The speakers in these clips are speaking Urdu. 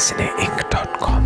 cineink.com।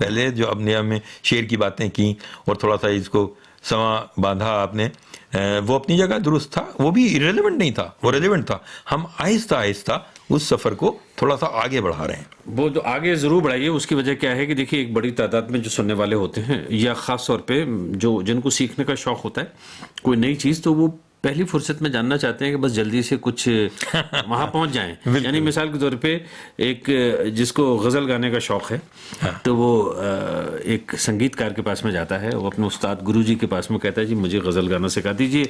پہلے جو اپنے ہمیں شعر کی باتیں کی اور تھوڑا سا اس کو سما باندھا آپ نے، وہ اپنی جگہ درست تھا، وہ بھی ریلیونٹ نہیں تھا، وہ ریلیونٹ تھا. ہم آہستہ آہستہ اس سفر کو تھوڑا سا آگے بڑھا رہے ہیں. وہ تو آگے ضرور بڑھائیے. اس کی وجہ کیا ہے کہ دیکھیے ایک بڑی تعداد میں جو سننے والے ہوتے ہیں، یا خاص طور پہ جن کو سیکھنے کا شوق ہوتا ہے کوئی نئی چیز، تو وہ پہلی فرصت میں جاننا چاہتے ہیں کہ بس جلدی سے کچھ وہاں پہنچ جائیں. یعنی مثال کے طور پہ ایک جس کو غزل گانے کا شوق ہے تو وہ ایک سنگیت کار کے پاس میں جاتا ہے، وہ اپنے استاد گرو جی کے پاس میں کہتا ہے جی مجھے غزل گانا سکھا دیجیے.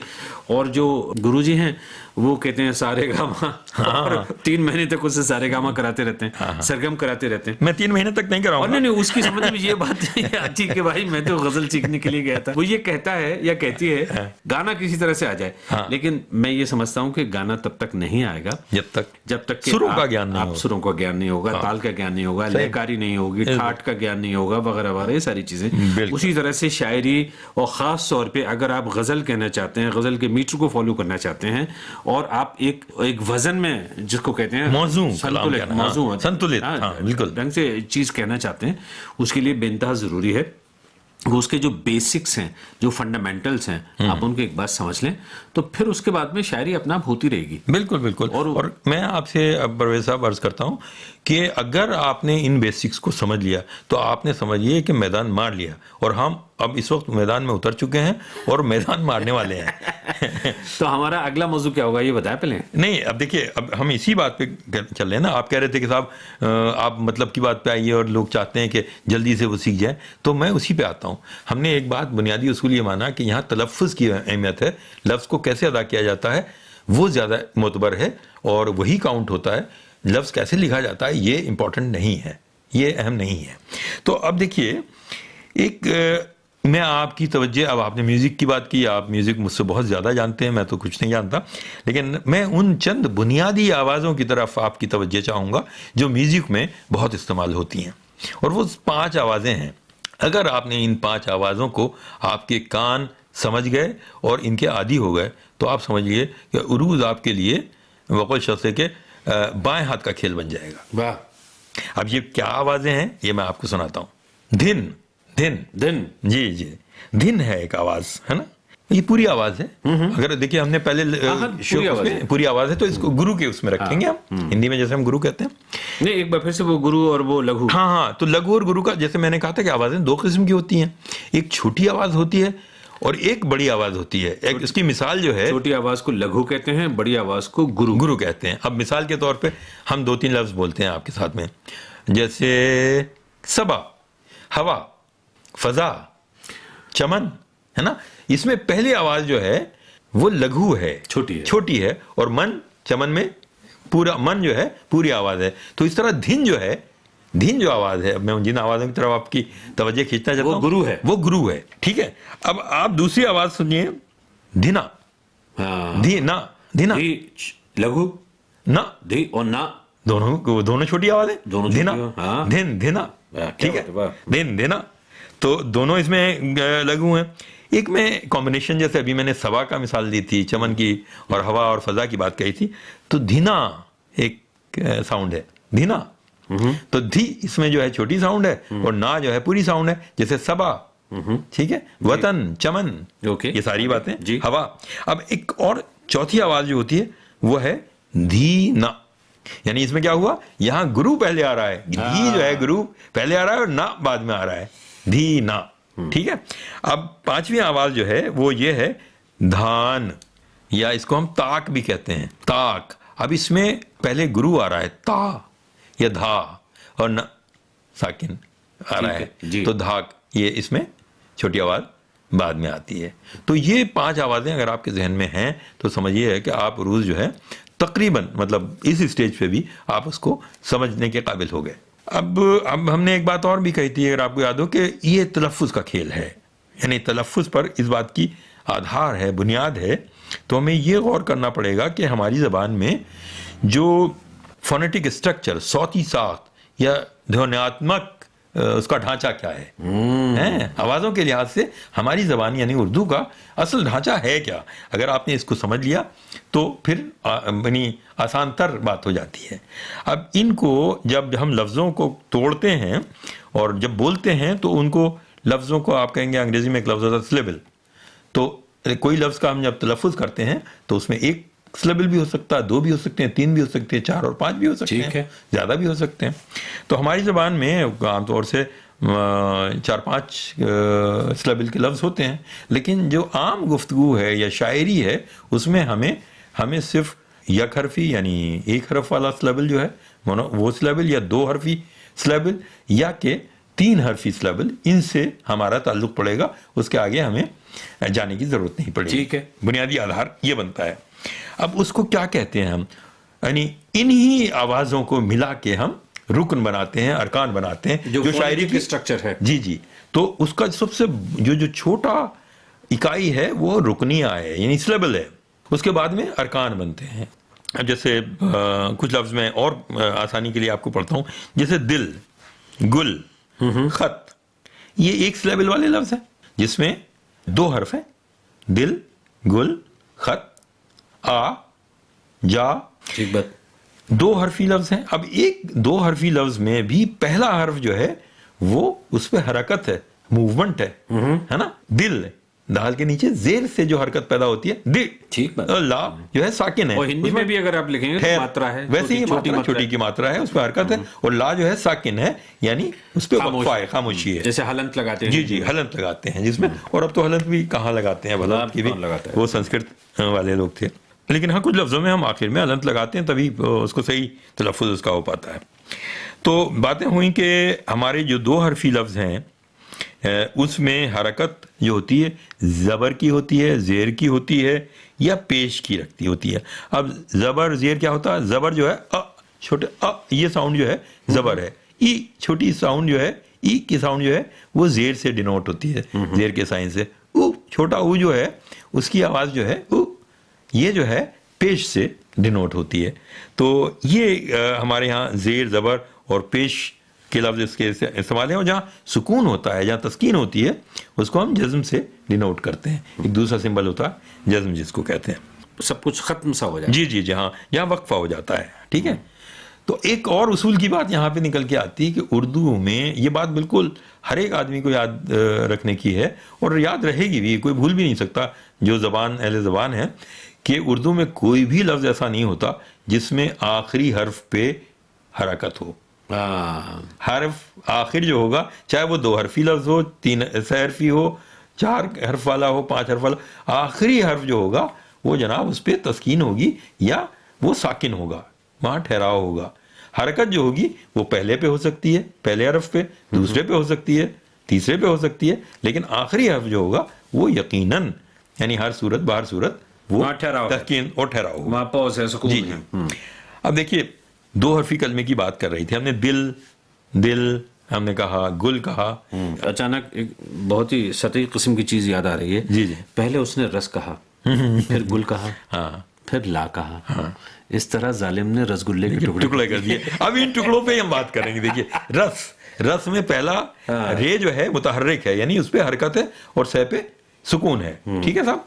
اور جو گرو جی ہیں وہ کہتے ہیں سارے گاما، اور 3 مہینے تک اسے سارے گاما کراتے رہتے ہیں، سرگم کراتے رہتے ہیں. میں 3 مہینے تک نہیں کراؤں گا. نہیں، اس کی سمجھ میں یہ بات نہیں آتی کہ بھائی میں تو غزل سیکھنے کے لیے گیا تھا. وہ یہ کہتا ہے یا کہتی ہے گانا کسی طرح سے آ جائے. لیکن میں یہ سمجھتا ہوں کہ گانا تب تک نہیں آئے گا جب تک کہ سروں کا گیان نہیں ہوگا، تال کا گیان نہیں ہوگا، لےکاری نہیں ہوگی، ٹھاٹ کا گیان نہیں ہوگا، وغیرہ وغیرہ، یہ ساری چیزیں. اسی طرح سے شاعری، اور خاص طور پہ اگر آپ غزل کہنا چاہتے ہیں، غزل کے میٹر کو فالو کرنا چاہتے ہیں، اور آپ ایک وزن میں جس کو کہتے ہیں موضوع سنتولت بالکل ڈھنگ سے چیز کہنا چاہتے ہیں، اس کے لیے بے انتہا ضروری ہے وہ اس کے جو بیسکس ہیں، جو فنڈامنٹلز ہیں، آپ ان کو ایک بات سمجھ لیں تو پھر اس کے بعد میں شاعری اپنا آپ ہوتی رہے گی. بالکل. اور میں آپ سے پرویز صاحب عرض کرتا ہوں کہ اگر آپ نے ان بیسکس کو سمجھ لیا تو آپ نے سمجھیے کہ میدان مار لیا. اور ہم اب اس وقت میدان میں اتر چکے ہیں اور میدان مارنے والے ہیں. تو ہمارا اگلا موضوع کیا ہوگا یہ بتائیں پہلے. نہیں، اب دیکھیے، اب ہم اسی بات پہ چل رہے ہیں نا. آپ کہہ رہے تھے کہ صاحب آپ مطلب کی بات پہ آئیے اور لوگ چاہتے ہیں کہ جلدی سے وہ سیکھ جائیں، تو میں اسی پہ آتا ہوں. ہم نے ایک بات بنیادی اصول یہ مانا کہ یہاں تلفظ کی اہمیت ہے، لفظ کو کیسے ادا کیا جاتا ہے وہ زیادہ معتبر ہے اور وہی کاؤنٹ ہوتا ہے. لفظ کیسے لکھا جاتا ہے یہ امپورٹنٹ نہیں ہے، یہ اہم نہیں ہے. تو اب دیکھیے، ایک میں آپ کی توجہ، اب آپ نے میوزک کی بات کی، آپ میوزک مجھ سے بہت زیادہ جانتے ہیں، میں تو کچھ نہیں جانتا، لیکن میں ان چند بنیادی آوازوں کی طرف آپ کی توجہ چاہوں گا جو میوزک میں بہت استعمال ہوتی ہیں. اور وہ 5 آوازیں ہیں. اگر آپ نے ان 5 آوازوں کو آپ کے کان سمجھ گئے اور ان کے عادی ہو گئے تو آپ سمجھیے کہ عروج آپ کے لیے وقوع شخص کے بائیں ہاتھ کا کھیل بن جائے گا. واہ. اب یہ کیا آوازیں ہیں یہ میں آپ کو سناتا ہوں. دھن جی دھن ہے ایک آواز، ہے نا، یہ پوری آواز ہے. اگر دیکھیے ہم نے پہلے پوری آواز ہے تو اس کو گرو کے اس میں رکھیں گے ہم، ہندی میں جیسے ہم گرو کہتے ہیں. نہیں، ایک بار پھر سے وہ گرو اور وہ لگھو. ہاں، تو لگھو اور گرو کا جیسے میں نے کہا تھا کہ آوازیں 2 قسم کی ہوتی ہیں. ایک چھوٹی آواز ہوتی ہے اور ایک بڑی آواز ہوتی ہے. ایک اس کی مثال جو ہے، چھوٹی آواز کو لگھو کہتے ہیں، بڑی آواز کو گرو کہتے ہیں. اب مثال کے طور پہ ہم 2-3 لفظ بولتے ہیں آپ کے ساتھ میں، جیسے صبا، ہوا، فضا، چمن، ہے نا. اس میں پہلی آواز جو ہے وہ لگھو ہے، چھوٹی ہے، اور من، چمن میں پورا من جو ہے پوری آواز ہے. تو اس طرح دھن جو آواز ہے، میں جن آوازوں کی طرف آپ کی توجہ کھینچنا چاہتا ہوں، وہ گرو ہے. ٹھیک ہے. اب آپ دوسری آواز سنیے، دھنا. دھنا لگھو، نا دھی اور نا دونوں چھوٹی آواز ہے. دھنا. ٹھیک ہے. دھنا. تو دونوں اس میں لگو ہیں. ایک میں کمبینیشن، جیسے ابھی میں نے سوا کا مثال دی تھی، چمن کی اور ہوا اور فضا کی بات کہی تھی، تو دھنا ایک ساؤنڈ ہے. دھنا تو دھی اس میں جو ہے چھوٹی ساؤنڈ ہے اور نا جو ہے پوری ساؤنڈ ہے، جیسے سبا. ٹھیک ہے. وطن، چمن، یہ ساری باتیں. ہوا. اب ایک اور چوتھی آواز جو ہوتی ہے وہ ہے دھینا. یعنی اس میں کیا ہوا، یہاں گرو پہلے آ رہا ہے، دھی جو ہے گرو پہلے آ رہا ہے اور نا بعد میں آ رہا ہے. دھینا. ٹھیک ہے. اب 5ویں آواز جو ہے وہ یہ ہے دھان، یا اس کو ہم تاک بھی کہتے ہیں، تاک. اب اس میں پہلے گرو آ رہا ہے، تا یا دھا، اور نا ساکن آ رہا ہے، تو دھاک. یہ اس میں چھوٹی آواز بعد میں آتی ہے. تو یہ 5 آوازیں اگر آپ کے ذہن میں ہیں تو سمجھیے کہ آپ روز جو ہے تقریباً مطلب اس اسٹیج پہ بھی آپ اس کو سمجھنے کے قابل ہو گئے. اب ہم نے ایک بات اور بھی کہی تھی، اگر آپ کو یاد ہو، کہ یہ تلفظ کا کھیل ہے. یعنی تلفظ پر اس بات کی آدھار ہے، بنیاد ہے. تو ہمیں یہ غور کرنا پڑے گا کہ ہماری زبان میں جو فونیٹک اسٹرکچر، صوتی ساخت یا دھونیاتمک اس کا ڈھانچہ کیا ہے. آوازوں کے لحاظ سے ہماری زبان یعنی اردو کا اصل ڈھانچہ ہے کیا. اگر آپ نے اس کو سمجھ لیا تو پھر یعنی آسان تر بات ہو جاتی ہے. اب ان کو جب ہم لفظوں کو توڑتے ہیں اور جب بولتے ہیں تو ان کو لفظوں کو آپ کہیں گے انگریزی میں ایک لفظ ہوتا ہے سلیبل. تو کوئی لفظ کا ہم جب تلفظ کرتے ہیں تو اس میں ایک سلیبل بھی ہو سکتا ہے, 2 بھی ہو سکتے ہیں, 3 بھی ہو سکتے ہیں, 4 اور 5 بھی ہو سکتے ہیں, زیادہ بھی ہو سکتے ہیں. تو ہماری زبان میں عام طور سے 4-5 سلیبل کے لفظ ہوتے ہیں, لیکن جو عام گفتگو ہے یا شاعری ہے اس میں ہمیں صرف یک حرفی یعنی ایک حرف والا سلیبل جو ہے وہ سلیبل, یا 2 حرفی سلیبل, یا کہ 3 حرفی سلیبل, ان سے ہمارا تعلق پڑے گا. اس کے آگے ہمیں جانے کی ضرورت نہیں پڑے گی. ٹھیک ہے, بنیادی آدھار یہ بنتا ہے. اب اس کو کیا کہتے ہیں ہم, یعنی انہی آوازوں کو ملا کے ہم رکن بناتے ہیں, ارکان بناتے ہیں, جو شاعری کی اسٹرکچر ہے. جی تو اس کا سب سے جو چھوٹا اکائی ہے وہ رکنیہ ہے یعنی سلیبل ہے. اس کے بعد میں ارکان بنتے ہیں. اب جیسے کچھ لفظ میں اور آسانی کے لیے آپ کو پڑھتا ہوں, جیسے دل, گل, خط, یہ ایک سلیبل والے لفظ ہیں جس میں 2 حرف ہیں, دل, گل, خط, آ, جا, 2 حرفی لفظ ہیں. اب ایک 2 حرفی لفظ میں بھی پہلا حرف جو ہے وہ اس پہ حرکت ہے, موومنٹ ہے نا. دل, دال کے نیچے زیر سے جو حرکت پیدا ہوتی ہے دل, ٹھیک, لا جو ہے ساکن ہے. اور ہندی میں بھی اگر آپ لکھیں گے تو ماترا ہے, ویسے ہی چھوٹی کی ماترا ہے, اس پہ حرکت ہے, اور لا جو ہے ساکن ہے یعنی اس پہ وقفہ ہے, خاموشی ہے. جیسے ہلنت لگاتے ہیں. جی ہلنت لگاتے ہیں جس میں, اور اب تو ہلنت بھی کہاں لگاتے ہیں, ہلنت کی بھی وہ سنسکرت والے لوگ تھے, لیکن ہاں کچھ لفظوں میں ہم آخر میں ہلنت لگاتے ہیں تبھی اس کو صحیح تلفظ اس کا ہو پاتا ہے. تو باتیں ہوئیں کہ ہمارے جو 2 حرفی لفظ ہیں اس میں حرکت جو ہوتی ہے زبر کی ہوتی ہے, زیر کی ہوتی ہے, یا پیش کی رکھتی ہوتی ہے. اب زبر زیر کیا ہوتا ہے, زبر جو ہے چھوٹے یہ ساؤنڈ جو ہے زبر ہے, ای چھوٹی ساؤنڈ جو ہے, ای کی ساؤنڈ جو ہے وہ زیر سے ڈینوٹ ہوتی ہے, زیر کے سائن سے. او چھوٹا او جو ہے اس کی آواز جو ہے او, یہ جو ہے پیش سے ڈینوٹ ہوتی ہے. تو یہ ہمارے ہاں زیر, زبر اور پیش کے لفظ اس کے استعمال ہیں, اور جہاں سکون ہوتا ہے, جہاں تسکین ہوتی ہے, اس کو ہم جزم سے ڈینوٹ کرتے ہیں. ایک دوسرا سمبل ہوتا ہے جزم, جس کو کہتے ہیں. سب کچھ ختم سا ہو جاتا ہے. جی جہاں وقفہ ہو جاتا ہے. ٹھیک ہے. تو ایک اور اصول کی بات یہاں پہ نکل کے آتی ہے کہ اردو میں یہ بات بالکل ہر ایک آدمی کو یاد رکھنے کی ہے, اور یاد رہے گی بھی, کوئی بھول بھی نہیں سکتا جو اہل زبان ہے, کہ اردو میں کوئی بھی لفظ ایسا نہیں ہوتا جس میں آخری حرف پہ حرکت ہو. حرف آخر جو ہوگا, چاہے وہ 2 حرفی لفظ ہو, 3 حرفی ہو, 4 حرف والا ہو, 5 حرف والا, آخری حرف جو ہوگا وہ جناب اس پہ تسکین ہوگی یا وہ ساکن ہوگا, وہاں ٹھہراؤ ہوگا. حرکت جو ہوگی وہ پہلے پہ ہو سکتی ہے, پہلے حرف پہ, دوسرے پہ ہو سکتی ہے, تیسرے پہ ہو سکتی ہے, لیکن آخری حرف جو ہوگا وہ یقیناً یعنی ہر صورت بہر صورت وہ تسکین اور ٹھہراؤ ہوگا, وہاں پاؤز ہے, سکون ہے. اب دیکھیے 2 حرفی کلمے کی بات کر رہی تھی ہم نے, دل ہم نے کہا, گل کہا. اچانک ایک بہت ہی سطحی قسم کی چیز یاد آ رہی ہے. جی پہلے اس نے رس کہا, پھر گل کہا, ہاں, پھر لا کہا. اس طرح ظالم نے رسگلے کے ٹکڑے کر دیے. اب ان ٹکڑوں پہ ہم بات کریں گے. دیکھیے رس میں پہلا رے جو ہے متحرک ہے, یعنی اس پہ حرکت ہے, اور سہ پہ سکون ہے. ٹھیک ہے صاحب.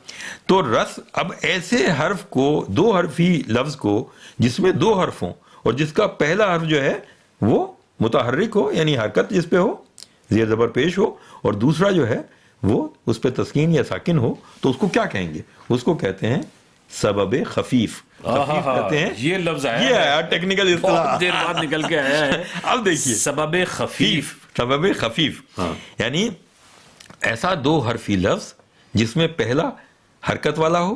تو رس, اب ایسے حرف کو, 2 حرفی لفظ کو جس میں 2 حرف ہوں اور جس کا پہلا حرف جو ہے وہ متحرک ہو یعنی حرکت جس پہ ہو, زیر زبر پیش ہو, اور دوسرا جو ہے وہ اس پہ تسکین یا ساکن ہو, تو اس کو کیا کہیں گے؟ اس کو کہتے ہیں سبب خفیف. خفیف کہتے ہیں, یہ لفظ آیا, یہ آیا ٹیکنیکل اصطلاح, بہت دیر بعد نکل کے آیا ہے. اب دیکھیے سبب خفیف, سبب خفیف یعنی ایسا 2 حرفی لفظ جس میں پہلا حرکت والا ہو,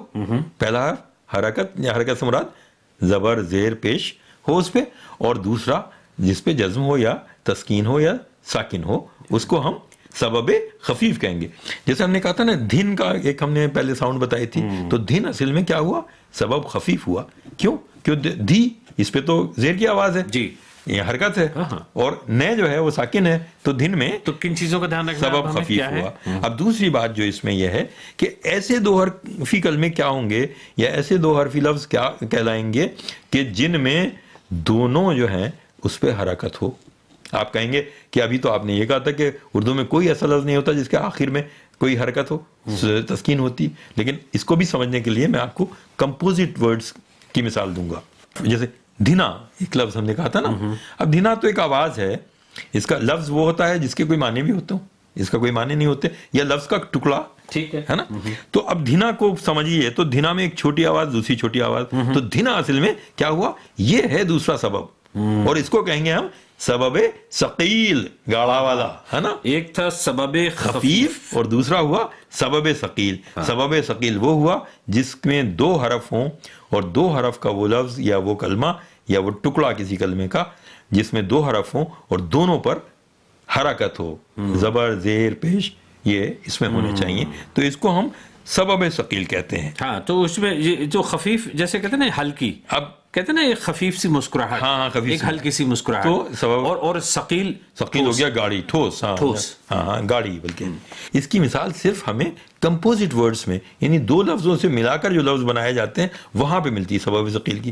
پہلا حرکت یا حرکت سے مراد زبر زیر پیش ہو اس پہ, اور دوسرا جس پہ جزم ہو یا تسکین ہو یا ساکن ہو, اس کو ہم سبب خفیف کہیں گے. جیسے ہم نے کہا تھا نا دھن کا ایک ہم نے پہلے ساؤنڈ بتائی تھی, تو دھن اصل میں کیا ہوا, سبب خفیف ہوا. کیوں دھی, اس پہ تو زیر کی آواز ہے, جی یہ حرکت ہے, اور نئے جو ہے وہ ساکن ہے, تو دھن میں تو کن چیزوں کا دھیان رکھنا, سبب خفیف ہوا. اب دوسری بات جو اس میں یہ ہے کہ ایسے 2 حرفی کلمے کیا ہوں گے, یا ایسے 2 حرفی لفظ کیا کہلائیں گے کہ جن میں دونوں جو ہیں اس پہ حرکت ہو. آپ کہیں گے کہ ابھی تو آپ نے یہ کہا تھا کہ اردو میں کوئی ایسا لفظ نہیں ہوتا جس کے آخر میں کوئی حرکت ہو، تسکین ہوتی، لیکن اس کو بھی سمجھنے کے لیے میں آپ کو کمپوزٹ ورڈز کی مثال دوں گا. جیسے دھنا ایک لفظ ہم نے کہا تھا نا. اب دھنا تو ایک آواز ہے، اس کا لفظ وہ ہوتا ہے جس کے کوئی معنی بھی ہوتے ہوں، اس کا کوئی معنی نہیں ہوتے، یا لفظ کا ٹکڑا، ٹھیک ہے نا. تو اب دھنا کو سمجھیے تو دھنا میں ایک چھوٹی آواز دوسری چھوٹی آواز، تو دھنا اصل میں کیا ہوا، یہ ہے دوسرا سبب، اور اس کو کہیں گے ہم سبب ثقیل، گاڑا والا، ہے نا. ایک تھا سبب خفیف اور دوسرا ہوا سبب ثقیل. سبب ثقیل وہ ہوا جس میں 2 حرف ہوں، اور 2 حرف کا وہ لفظ یا وہ کلمہ یا وہ ٹکڑا کسی کلمے کا جس میں 2 حرف ہوں اور دونوں پر حرکت ہو، زبر زیر پیش یہ اس میں ہونے چاہیے، تو اس کو ہم سبب ثقیل کہتے ہیں. ہاں تو اس میں یہ جو خفیف جیسے کہتے ہیں نا ہلکی، اب کہتے ہیں نا ایک خفیف سی مسکراہٹ، ہاں خفیف ایک ہلکی سی مسکراہٹ، تو سبب اور ثقیل ہو گیا گاڑی، ٹھوس، ہاں گاڑی. بلکہ اس کی مثال صرف ہمیں کمپوزٹ ورڈز میں، یعنی 2 لفظوں سے ملا کر جو لفظ بنائے جاتے ہیں وہاں پہ ملتی ہے سبب ثقیل کی.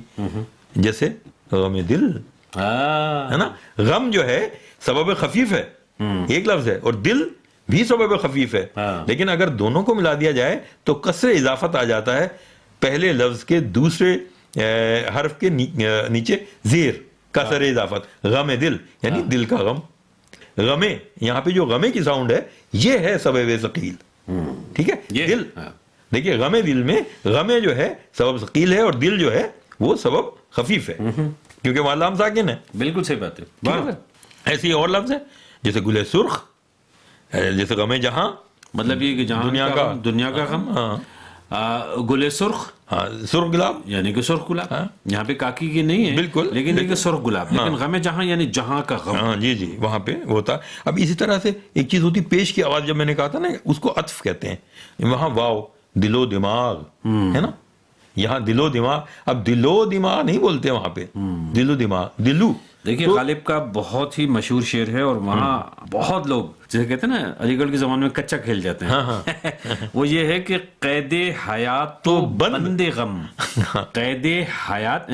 جیسے غم دل، ہے نا. غم جو ہے سبب خفیف ہے، ایک لفظ ہے، اور دل بھی سبب خفیف ہے، لیکن اگر دونوں کو ملا دیا جائے تو کسر اضافت آ جاتا ہے پہلے لفظ کے دوسرے حرف کے نیچے زیر کسر اضافت. غم دل یعنی دل کا غم، غمے یہاں پہ جو غمے کی ساؤنڈ ہے یہ ہے سبب ثقیل. ٹھیک ہے. دل دیکھیے غمے دل میں غمے جو ہے سبب ثقیل ہے، اور دل جو ہے وہ سبب خفیف ہے کیونکہ وہاں لام ساکن ہے. بالکل صحیح بات ہے. ایسی اور لفظ ہے جیسے گلے سرخ، جیسے غم جہاں، مطلب یہ کہ جہاں دنیا کا غم. گلے سرخ، سرخ گلاب یعنی کہ سرخ گلاب، یہاں پہ کاکی کی نہیں ہے بالکل، لیکن یہ کہ سرخ گلاب، لیکن غم جہاں یعنی جہاں کا غم. ہاں جی وہاں پہ ہوتا. اب اسی طرح سے ایک چیز ہوتی پیش کی آواز، جب میں نے کہا تھا نا اس کو عطف کہتے ہیں. وہاں واو دل و دماغ ہے نا، یہاں دل و دماغ. اب دل و دماغ نہیں بولتے وہاں پہ، دل و دماغ، دلو. دیکھیے غالب کا بہت ہی مشہور شعر ہے، اور وہاں بہت لوگ جیسے کہتے ہیں نا علی گڑھ کے زمانے میں کچا کھیل جاتے ہیں، وہ یہ ہے کہ قید حیات تو بند غم، قید حیات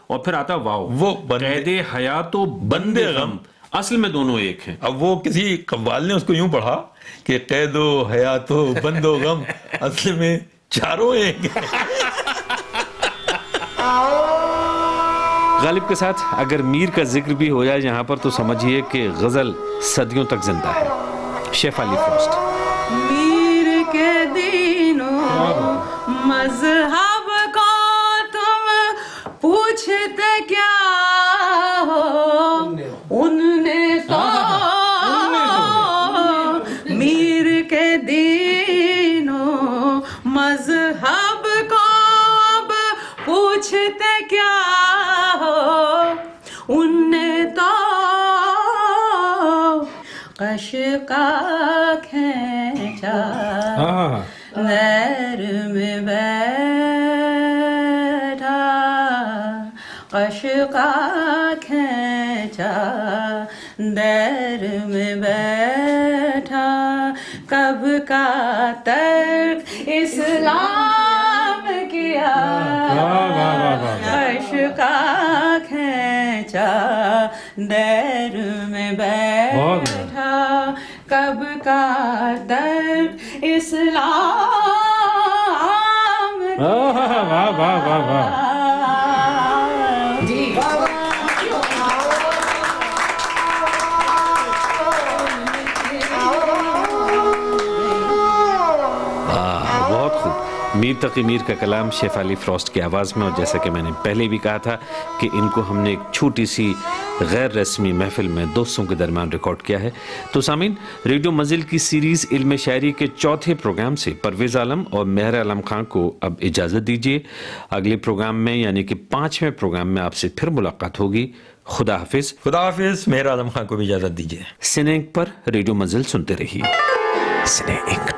اور پھر آتا واو، وہ قید حیات تو بند غم، اصل میں دونوں ایک ہیں. اب وہ کسی قوال نے اس کو یوں پڑھا کہ قید و حیات و بند و غم اصل میں چاروں ایک. غالب کے ساتھ اگر میر کا ذکر بھی ہو جائے یہاں پر تو سمجھیے کہ غزل صدیوں تک زندہ ہے. شیف علی فروسٹ. میر کے دینوں مذہب کو تم پوچھتے کیا ہو، ان نے تو میر کے دینوں مذہب کو اب پوچھتے کیا ہو، ان نے تو قشقہ کھینچا غیر میں بیٹھا، قشقہ کھینچا دیر میں بیٹھا، کب کا ترک اسلام کیا، قشقہ کھینچا دیر میں بیٹھا، کب کا ترک اسلام کیا. جی بہت خوب. میر تقی میر کا کلام شیف علی فروسٹ کی آواز میں، اور جیسا کہ میں نے پہلے بھی کہا تھا کہ ان کو ہم نے ایک چھوٹی سی غیر رسمی محفل میں دوستوں کے درمیان ریکارڈ کیا ہے. تو سامعین، ریڈیو منزل کی سیریز علم شاعری کے 4تھے پروگرام سے پرویز عالم اور مہر عالم خان کو اب اجازت دیجیے. اگلے پروگرام میں یعنی کہ 5ویں پروگرام میں آپ سے پھر ملاقات ہوگی. خدا حافظ. خدا حافظ. مہر عالم خان کو بھی اجازت دیجیے. سنے انک پر ریڈیو منزل سنتے رہیے. سنے انک.